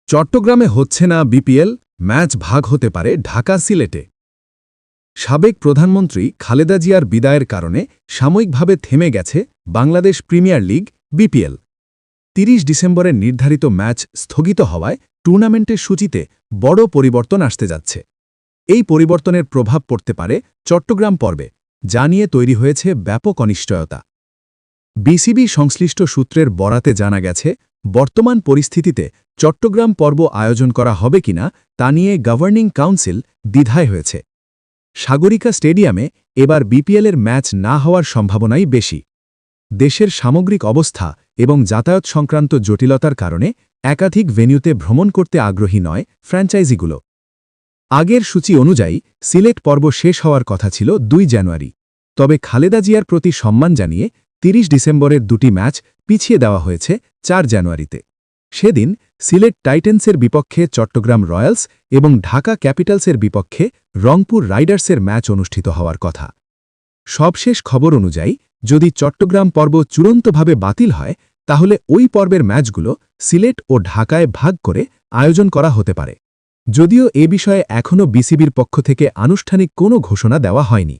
চট্টগ্রামে হচ্ছে না বিপিএল, ম্যাচ ভাগ হতে পারে ঢাকা সিলেটে। সাবেক প্রধানমন্ত্রী খালেদা জিয়ার বিদায়ের কারণে সাময়িকভাবে থেমে গেছে বাংলাদেশ প্রিমিয়ার লিগ বিপিএল। ৩০ ডিসেম্বরের নির্ধারিত ম্যাচ স্থগিত হওয়ায় টুর্নামেন্টের সূচিতে বড় পরিবর্তন আসতে যাচ্ছে। এই পরিবর্তনের প্রভাব পড়তে পারে চট্টগ্রাম পর্বে, যা নিয়ে তৈরি হয়েছে ব্যাপক অনিশ্চয়তা। বিসিবি সংশ্লিষ্ট সূত্রের বরাতে জানা গেছে, বর্তমান পরিস্থিতিতে চট্টগ্রাম পর্ব আয়োজন করা হবে কিনা তা নিয়ে গভর্নিং কাউন্সিল দ্বিধায় হয়েছে। সাগরিকা স্টেডিয়ামে এবার বিপিএলের ম্যাচ না হওয়ার সম্ভাবনাই বেশি। দেশের সামগ্রিক অবস্থা এবং যাতায়াত সংক্রান্ত জটিলতার কারণে একাধিক ভেন্যুতে ভ্রমণ করতে আগ্রহী নয় ফ্র্যাঞ্চাইজিগুলো। আগের সূচি অনুযায়ী সিলেট পর্ব শেষ হওয়ার কথা ছিল ২ জানুয়ারি, তবে খালেদা জিয়ার প্রতি সম্মান জানিয়ে ৩০ ডিসেম্বরের দুটি ম্যাচ পিছিয়ে দেওয়া হয়েছে ৪ জানুয়ারিতে। সেদিন সিলেট টাইটেন্সের বিপক্ষে চট্টগ্রাম রয়্যালস এবং ঢাকা ক্যাপিটালসের বিপক্ষে রংপুর রাইডার্সের ম্যাচ অনুষ্ঠিত হওয়ার কথা। সবশেষ খবর অনুযায়ী যদি চট্টগ্রাম পর্ব চূড়ান্তভাবে বাতিল হয়, তাহলে ওই পর্বের ম্যাচগুলো সিলেট ও ঢাকায় ভাগ করে আয়োজন করা হতে পারে, যদিও এ বিষয়ে এখনও বিসিবির পক্ষ থেকে আনুষ্ঠানিক কোনো ঘোষণা দেওয়া হয়নি।